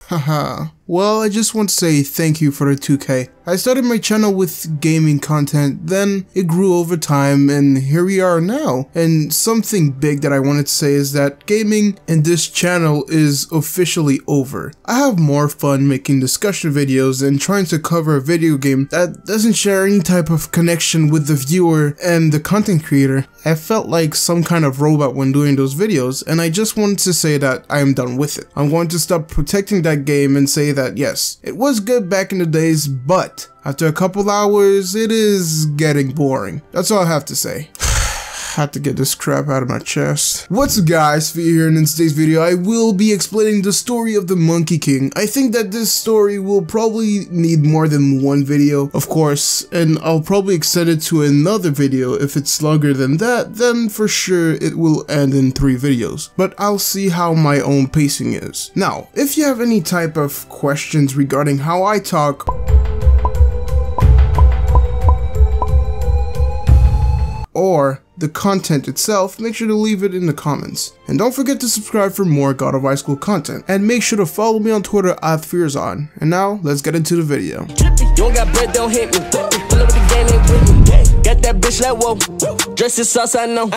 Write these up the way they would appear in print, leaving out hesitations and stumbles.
Haha. Well, I just want to say thank you for the 2K. I started my channel with gaming content, then it grew over time, and here we are now. And something big that I wanted to say is that gaming in this channel is officially over. I have more fun making discussion videos than trying to cover a video game that doesn't share any type of connection with the viewer and the content creator. I felt like some kind of robot when doing those videos, and I just wanted to say that I am done with it. I'm going to stop protecting that game and say that yes, it was good back in the days, but after a couple hours, it is getting boring. That's all I have to say. Had to get this crap out of my chest. What's up guys, Fee here, and in today's video I will be explaining the story of the Monkey King. I think that this story will probably need more than one video, of course, and I'll probably extend it to another video. If it's longer than that, then for sure it will end in 3 videos. But I'll see how my own pacing is. Now, if you have any type of questions regarding how I talk, or the content itself, make sure to leave it in the comments. And don't forget to subscribe for more God of High School content. And make sure to follow me on Twitter @FearsOn. And now, let's get into the video. You don't got bread, don't hit me. Pull up the game, ain't with me. Got that bitch like whoa. Dress the sauce, I know.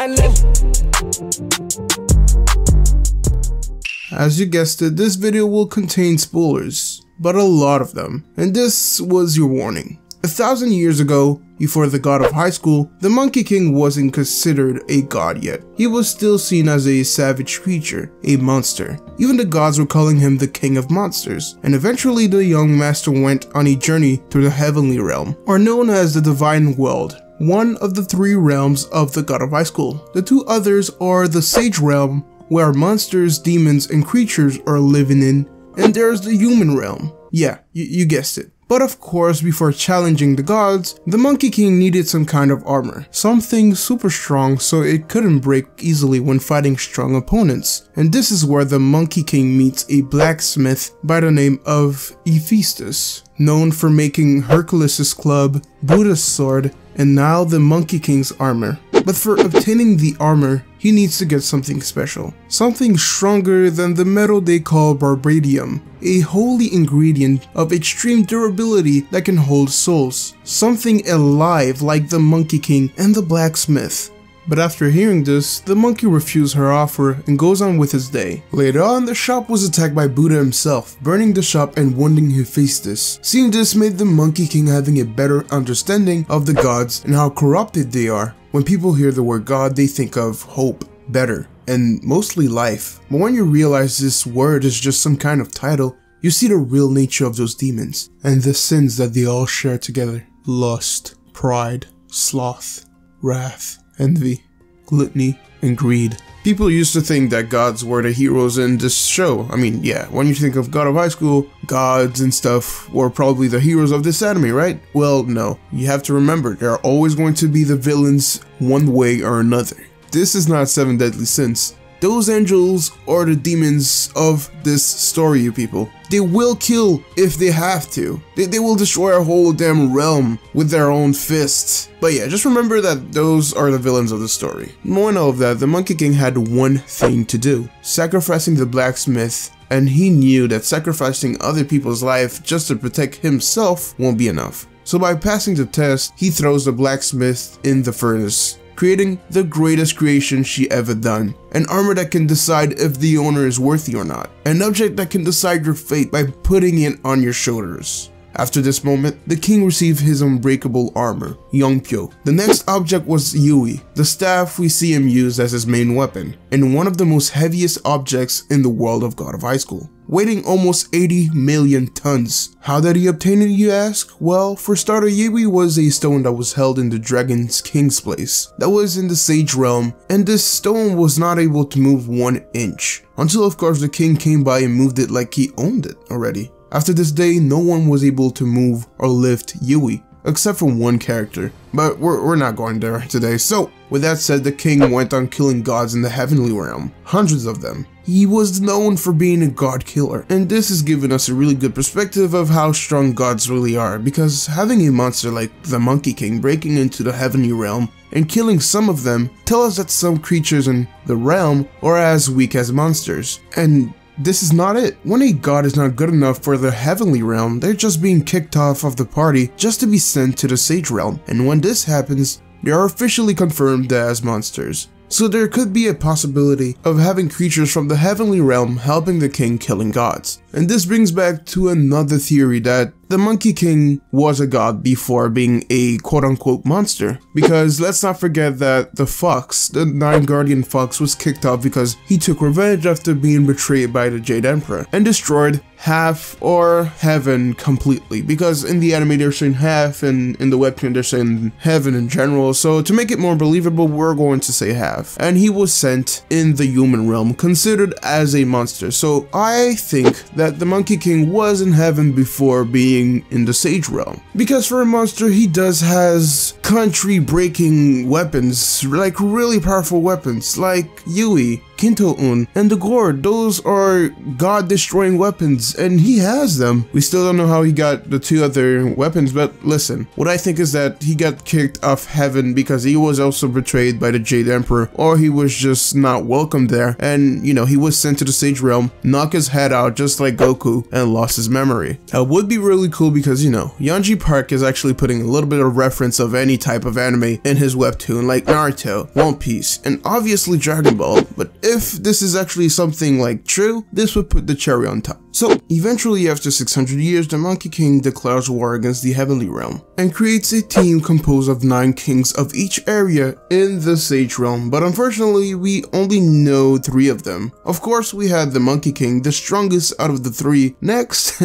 As you guessed it, this video will contain spoilers, but a lot of them. And this was your warning. 1,000 years ago, before the God of High School, the Monkey King wasn't considered a god yet. He was still seen as a savage creature, a monster. Even the gods were calling him the King of Monsters. And eventually the young master went on a journey through the heavenly realm, or known as the Divine World, one of the 3 realms of the God of High School. The 2 others are the Sage Realm, where monsters, demons, and creatures are living in, and there's the Human Realm. Yeah, you guessed it. But of course, before challenging the gods, the Monkey King needed some kind of armor. Something super strong so it couldn't break easily when fighting strong opponents. And this is where the Monkey King meets a blacksmith by the name of Hephaestus, known for making Hercules' club, Buddha's sword, and now the Monkey King's armor. But for obtaining the armor, he needs to get something special. Something stronger than the metal they call Barbadium, a holy ingredient of extreme durability that can hold souls. Something alive like the Monkey King and the blacksmith. But after hearing this, the monkey refused her offer and goes on with his day. Later on, the shop was attacked by Buddha himself, burning the shop and wounding Hephaestus. Seeing this made the Monkey King having a better understanding of the gods and how corrupted they are. When people hear the word God, they think of hope, better, and mostly life. But when you realize this word is just some kind of title, you see the real nature of those demons and the sins that they all share together. Lust, pride, sloth, wrath, envy, gluttony, and greed. People used to think that gods were the heroes in this show. I mean, yeah, when you think of God of High School, gods and stuff were probably the heroes of this anime, right? Well, no. You have to remember, there are always going to be the villains one way or another. This is not 7 Deadly Sins. Those angels are the demons of this story, you people. They will kill if they have to. They will destroy a whole damn realm with their own fists. But yeah, just remember that those are the villains of the story. More than all of that, the Monkey King had one thing to do: sacrificing the blacksmith. And he knew that sacrificing other people's life just to protect himself won't be enough. So by passing the test, he throws the blacksmith in the furnace, creating the greatest creation she ever done. An armor that can decide if the owner is worthy or not. An object that can decide your fate by putting it on your shoulders. After this moment, the king received his unbreakable armor, Yongpyo. The next object was Yui, the staff we see him use as his main weapon, and one of the most heaviest objects in the world of God of High School, weighing almost 80 million tons. How did he obtain it, you ask? Well, for starter, Yui was a stone that was held in the Dragon's King's place, that was in the Sage Realm, and this stone was not able to move 1 inch, until of course the king came by and moved it like he owned it already. After this day, no one was able to move or lift Yui, except for one character, but we're not going there today. So, with that said, the king went on killing gods in the heavenly realm, hundreds of them. He was known for being a god killer, and this has given us a really good perspective of how strong gods really are, because having a monster like the Monkey King breaking into the heavenly realm and killing some of them tell us that some creatures in the realm are as weak as monsters, and this is not it. When a god is not good enough for the heavenly realm, they're just being kicked off of the party just to be sent to the sage realm, and when this happens, they are officially confirmed as monsters. So there could be a possibility of having creatures from the heavenly realm helping the king killing gods. And this brings back to another theory that the Monkey King was a god before being a quote-unquote monster. Because let's not forget that the fox, the Nine Guardian fox, was kicked off because he took revenge after being betrayed by the Jade Emperor and destroyed half or heaven completely. Because in the anime they're saying half, and in the webtoon they're saying heaven in general. So to make it more believable, we're going to say half. And he was sent in the human realm, considered as a monster. So I think that the Monkey King was in heaven before being in the sage realm, because for a monster he does has country breaking weapons, like really powerful weapons like Yui, Kinto-un, and the Gourd. Those are god destroying weapons and he has them. We still don't know how he got the two other weapons, but listen, what I think is that he got kicked off heaven because he was also betrayed by the Jade Emperor, or he was just not welcome there, and you know, he was sent to the sage realm, knocked his head out just like Goku, and lost his memory. It would be really cool because, you know, Yeonji Park is actually putting a little bit of reference of any type of anime in his webtoon, like Naruto, One Piece, and obviously Dragon Ball. But if this is actually something like true, this would put the cherry on top. So eventually, after 600 years, the Monkey King declares war against the heavenly realm and creates a team composed of 9 kings of each area in the sage realm, but unfortunately we only know 3 of them. Of course, we had the Monkey King, the strongest out of the 3. Next,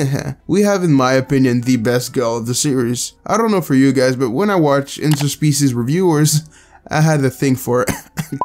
we have, in my opinion, the best girl of the series. I don't know for you guys, but when I watch interspecies reviewers, I had a thing for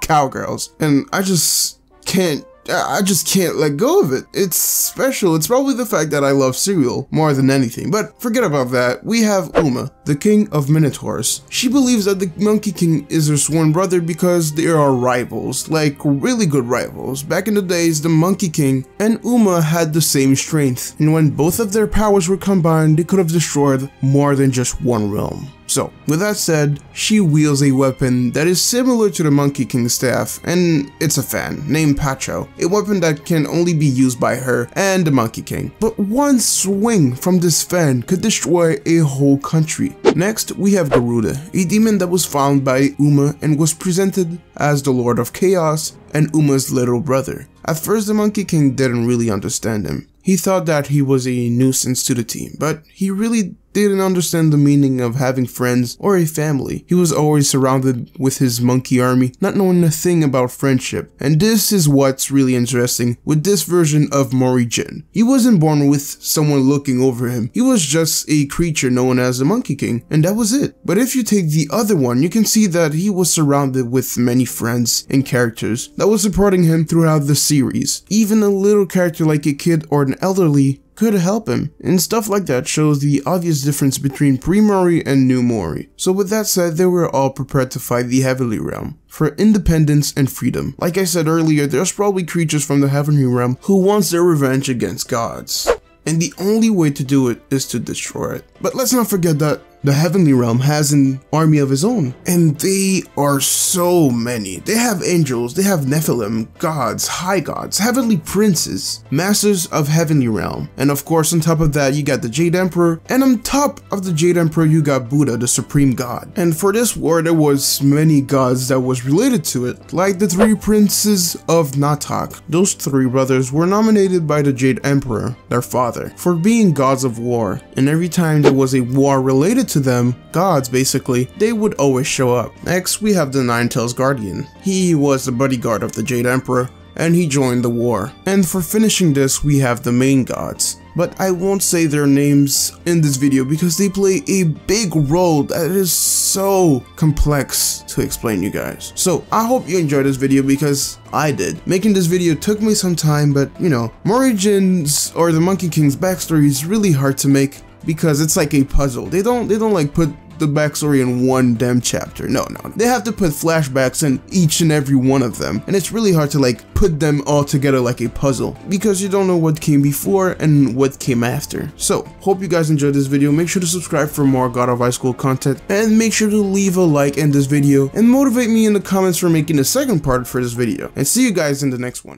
cowgirls, and I just can't let go of it. It's special. It's probably the fact that I love cereal more than anything, but forget about that. We have Uma, the King of Minotaurs. She believes that the Monkey King is her sworn brother because they are rivals, like really good rivals. Back in the days, the Monkey King and Uma had the same strength, and when both of their powers were combined, they could have destroyed more than just one realm. So, with that said, she wields a weapon that is similar to the Monkey King's staff, and it's a fan named Pacho, a weapon that can only be used by her and the Monkey King. But one swing from this fan could destroy a whole country. Next, we have Garuda, a demon that was found by Uma and was presented as the Lord of Chaos and Uma's little brother. At first, the Monkey King didn't really understand him. He thought that he was a nuisance to the team, but he really didn't understand the meaning of having friends or a family. He was always surrounded with his monkey army, not knowing a thing about friendship. And this is what's really interesting with this version of Morijin. He wasn't born with someone looking over him. He was just a creature known as the Monkey King, and that was it. But if you take the other one, you can see that he was surrounded with many friends and characters that was supporting him throughout the series. Even a little character like a kid or an elderly could help him, and stuff like that shows the obvious difference between pre-Mori and new Mori. So with that said, they were all prepared to fight the heavenly realm for independence and freedom. Like I said earlier, there's probably creatures from the heavenly realm who wants their revenge against gods, and the only way to do it is to destroy it. But let's not forget that the heavenly realm has an army of his own, and they are so many. They have angels, they have Nephilim, gods, high gods, heavenly princes, masters of heavenly realm, and of course on top of that you got the Jade Emperor, and on top of the Jade Emperor you got Buddha, the supreme god. And for this war there was many gods that was related to it, like the 3 princes of Natak. Those 3 brothers were nominated by the Jade Emperor, their father, for being gods of war, and every time there was a war related to them, gods basically, they would always show up. Next, we have the Nine-Tails Guardian. He was the bodyguard of the Jade Emperor, and he joined the war. And for finishing this, we have the main gods. But I won't say their names in this video because they play a big role that is so complex to explain, you guys. So I hope you enjoyed this video because I did. Making this video took me some time, but you know, Morijin's or the Monkey King's backstory is really hard to make because it's like a puzzle. They don't like put the backstory in one damn chapter. No. They have to put flashbacks in each and every one of them, and it's really hard to like put them all together like a puzzle because you don't know what came before and what came after. So hope you guys enjoyed this video. Make sure to subscribe for more God of High School content, and make sure to leave a like in this video and motivate me in the comments for making a second part for this video, and see you guys in the next one.